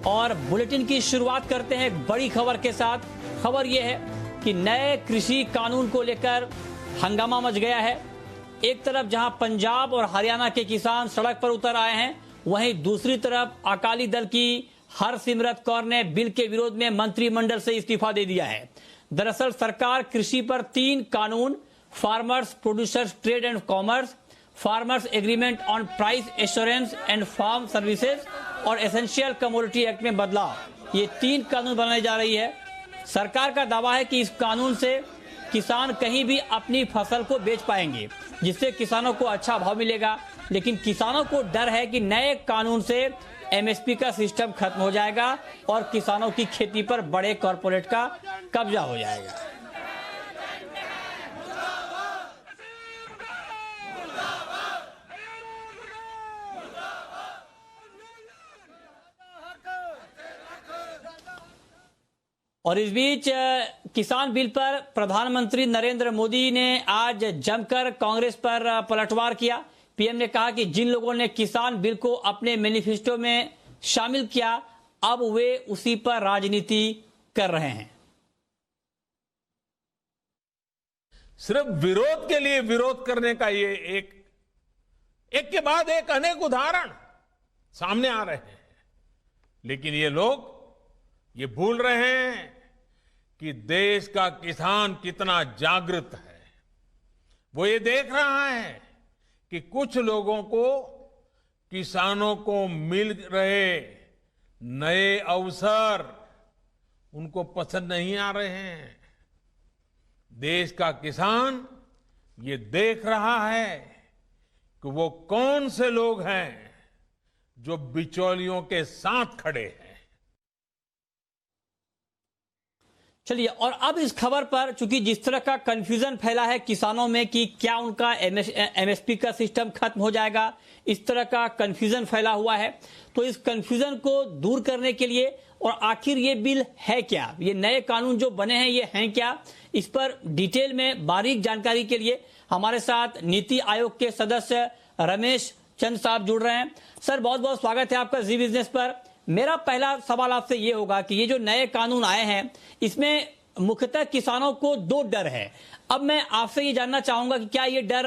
और बुलेटिन की शुरुआत करते हैं एक बड़ी खबर के साथ। खबर यह है कि नए कृषि कानून को लेकर हंगामा मच गया है। एक तरफ जहां पंजाब और हरियाणा के किसान सड़क पर उतर आए हैं, वहीं दूसरी तरफ अकाली दल की हरसिमरत कौर ने बिल के विरोध में मंत्रिमंडल से इस्तीफा दे दिया है। दरअसल सरकार कृषि पर 3 कानून, farmers producers trade and commerce, farmers agreement on price assurance and farm services और एसेंशियल कमोडिटी एक्ट में बदलाव, ये 3 कानून बनाने जा रही है। सरकार का दावा है कि इस कानून से किसान कहीं भी अपनी फसल को बेच पाएंगे, जिससे किसानों को अच्छा भाव मिलेगा। लेकिन किसानों को डर है कि नए कानून से एमएसपी का सिस्टम खत्म हो जाएगा और किसानों की खेती पर बड़े कॉरपोरेट का कब्जा हो जाएगा। और इस बीच किसान बिल पर प्रधानमंत्री नरेंद्र मोदी ने आज जमकर कांग्रेस पर पलटवार किया। पीएम ने कहा कि जिन लोगों ने किसान बिल को अपने मैनिफेस्टो में शामिल किया, अब वे उसी पर राजनीति कर रहे हैं। सिर्फ विरोध के लिए विरोध करने का ये एक के बाद एक अनेक उदाहरण सामने आ रहे हैं। लेकिन ये लोग ये भूल रहे हैं कि देश का किसान कितना जागृत है। वो ये देख रहा है कि कुछ लोगों को, किसानों को मिल रहे नए अवसर उनको पसंद नहीं आ रहे हैं। देश का किसान ये देख रहा है कि वो कौन से लोग हैं जो बिचौलियों के साथ खड़े हैं। चलिए, और अब इस खबर पर चूंकि जिस तरह का कंफ्यूजन फैला है किसानों में कि क्या उनका एमएसपी का सिस्टम खत्म हो जाएगा, इस तरह का कंफ्यूजन फैला हुआ है। तो इस कंफ्यूजन को दूर करने के लिए, और आखिर ये बिल है क्या, ये नए कानून जो बने हैं ये हैं क्या, इस पर डिटेल में बारीक जानकारी के लिए हमारे साथ नीति आयोग के सदस्य रमेश चंद साहब जुड़ रहे हैं। सर, बहुत बहुत स्वागत है आपका जी बिजनेस पर। मेरा पहला सवाल आपसे ये होगा कि ये जो नए कानून आए हैं, इसमें मुख्यतः किसानों को 2 डर है। अब मैं आपसे ये जानना चाहूंगा कि क्या ये डर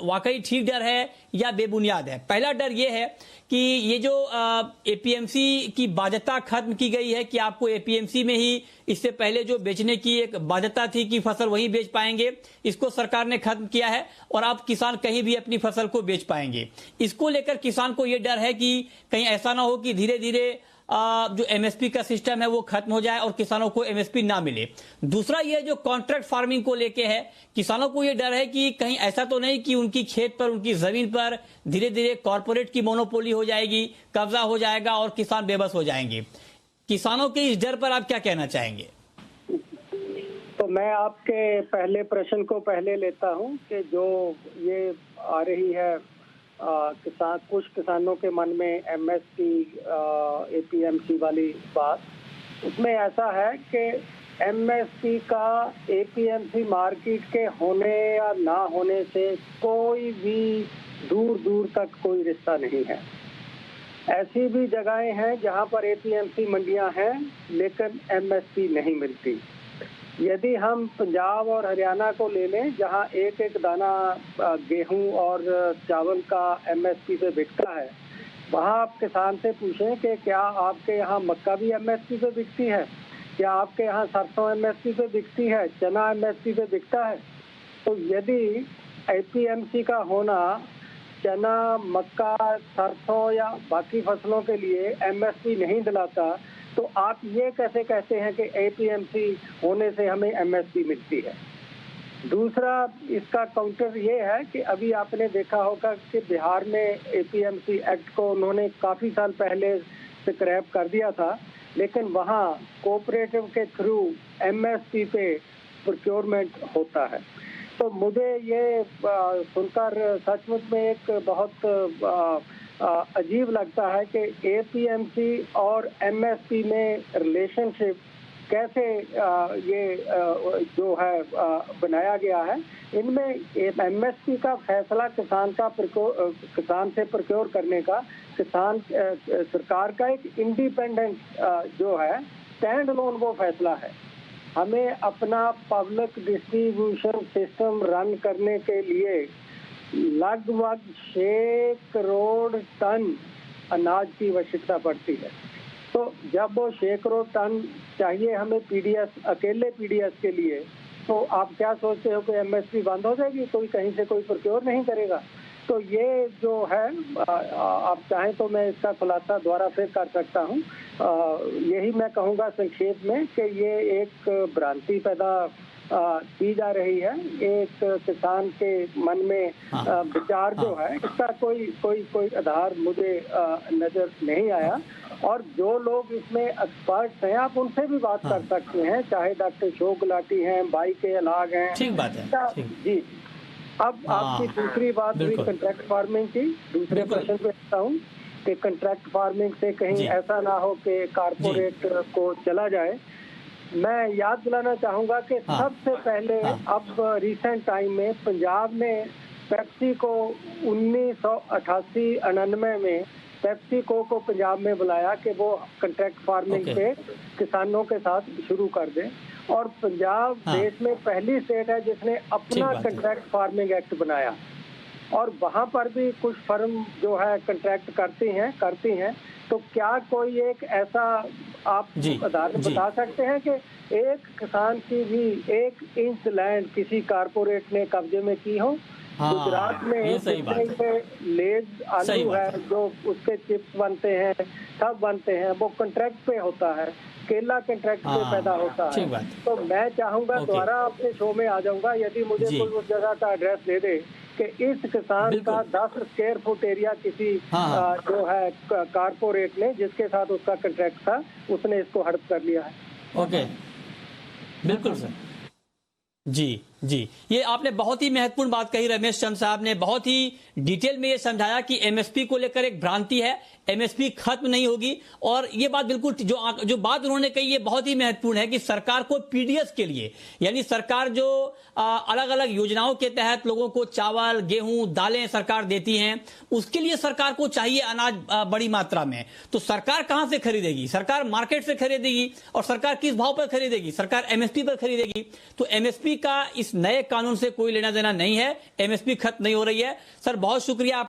वाकई ठीक डर है या बेबुनियाद है। पहला डर ये है कि ये जो एपीएमसी की बाध्यता खत्म की गई है कि आपको एपीएमसी में ही, इससे पहले जो बेचने की एक बाध्यता थी कि फसल वहीं बेच पाएंगे, इसको सरकार ने खत्म किया है और अब किसान कहीं भी अपनी फसल को बेच पाएंगे। इसको लेकर किसान को ये डर है कि कहीं ऐसा ना हो कि धीरे धीरे जो एमएसपी का सिस्टम है वो खत्म हो जाए और किसानों को एमएसपी ना मिले। दूसरा ये जो कॉन्ट्रैक्ट फार्मिंग को लेके है, किसानों को ये डर है कि कहीं ऐसा तो नहीं कि उनकी खेत पर, उनकी जमीन पर धीरे धीरे कॉर्पोरेट की मोनोपोली हो जाएगी, कब्जा हो जाएगा और किसान बेबस हो जाएंगे। किसानों के इस डर पर आप क्या कहना चाहेंगे? तो मैं आपके पहले प्रश्न को पहले लेता हूं कि जो ये आ रही है कुछ किसानों के मन में एमएसपी एपीएमसी वाली बात, उसमें ऐसा है कि एमएसपी का एपीएमसी मार्केट के होने या ना होने से कोई भी दूर दूर तक कोई रिश्ता नहीं है। ऐसी भी जगहें हैं जहां पर एपीएमसी मंडियां हैं लेकिन एमएसपी नहीं मिलती। यदि हम पंजाब और हरियाणा को ले लें, जहां एक एक दाना गेहूं और चावल का एमएसपी पे बिकता है, वहां आप किसान से पूछें कि क्या आपके यहाँ मक्का भी एमएसपी पे बिकती है, क्या आपके यहाँ सरसों एमएसपी पे बिकती है, चना एमएसपी पे बिकता है। तो यदि एपीएमसी का होना चना, मक्का, सरसों या बाकी फसलों के लिए एमएसपी नहीं दिलाता, तो आप ये कैसे कहते हैं कि एपीएमसी होने से हमें एमएसपी मिलती है। दूसरा इसका काउंटर ये है कि अभी आपने देखा होगा कि बिहार में एपीएमसी एक्ट को उन्होंने काफ़ी साल पहले स्क्रैप कर दिया था, लेकिन वहाँ कोऑपरेटिव के थ्रू एमएसपी पे प्रोक्योरमेंट होता है। तो मुझे ये सुनकर सचमुच में एक बहुत अजीब लगता है कि एपीएमसी और एमएसपी में रिलेशनशिप कैसे ये जो है बनाया गया है। इनमें एमएसपी का फैसला किसान से प्रोक्योर करने का किसान सरकार का एक इंडिपेंडेंट जो है स्टैंड अलोन वो फैसला है। हमें अपना पब्लिक डिस्ट्रीब्यूशन सिस्टम रन करने के लिए लगभग 6 करोड़ टन अनाज की आवश्यकता पड़ती है। तो जब वो 6 करोड़ टन चाहिए हमें पीडीएस, अकेले पीडीएस के लिए, तो आप क्या सोचते हो कि एमएसपी बंद हो जाएगी, कोई कहीं से कोई प्रोक्योर नहीं करेगा? तो ये जो है आप चाहें तो मैं इसका खुलासा दोबारा फिर कर सकता हूँ। यही मैं कहूँगा संक्षेप में कि ये एक भ्रांति पैदा की जा रही है, एक किसान के मन में विचार जो है इसका कोई आधार मुझे नजर नहीं आया। और जो लोग इसमें एक्सपर्ट्स हैं आप उनसे भी बात कर सकते हैं, चाहे डॉक्टर अशोक गुलाटी हैं, भाई के अलाग हैं। ठीक बात है। जी, अब आपकी दूसरी बात हुई कंट्रैक्ट फार्मिंग की। दूसरे प्रश्न पे आता हूँ कि कंट्रैक्ट फार्मिंग से कहीं ऐसा ना हो कि कारपोरेट को चला जाए। मैं याद दिलाना चाहूंगा कि सबसे पहले अब रिसेंट टाइम में पंजाब ने पेप्सी को 1988-99 में पेप्सी को पंजाब में बुलाया कि वो कंट्रैक्ट फार्मिंग पे किसानों के साथ शुरू कर दें। और पंजाब देश में पहली स्टेट है जिसने अपना कंट्रैक्ट फार्मिंग एक्ट बनाया। और वहाँ पर भी कुछ फर्म जो है कंट्रैक्ट करती हैं। तो क्या कोई एक ऐसा आप उदाहरण बता सकते हैं कि एक किसान की भी 1 इंच लैंड किसी कारपोरेट ने कब्जे में की हो? गुजरात में लेज आलू है जो उसके चिप्स बनते हैं, सब बनते हैं, वो कंट्रैक्ट पे होता है। केला कंट्रैक्ट पे पैदा होता है। तो मैं चाहूंगा दोबारा अपने शो में आ जाऊंगा यदि मुझे कोई उस जगह का एड्रेस दे दे कि इस किसान का 10 स्क्वायर फुट एरिया किसी जो है कारपोरेट ने जिसके साथ उसका कंट्रैक्ट था उसने इसको हड़प कर लिया है। ओके, बिल्कुल सर। जी, ये आपने बहुत ही महत्वपूर्ण बात कही रमेश चंद साहब ने, बहुत ही डिटेल में ये समझाया कि एमएसपी को लेकर एक भ्रांति है, एमएसपी खत्म नहीं होगी। और ये बात बिल्कुल जो बात उन्होंने कही ये बहुत ही महत्वपूर्ण है कि सरकार को पीडीएस के लिए, यानी सरकार जो अलग अलग योजनाओं के तहत लोगों को चावल, गेहूं, दालें सरकार देती हैं, उसके लिए सरकार को चाहिए अनाज बड़ी मात्रा में। तो सरकार कहां से खरीदेगी? सरकार मार्केट से खरीदेगी। और सरकार किस भाव पर खरीदेगी? सरकार एमएसपी पर खरीदेगी। तो एमएसपी का इस नए कानून से कोई लेना देना नहीं है, एमएसपी खत्म नहीं हो रही है। सर बहुत शुक्रिया आप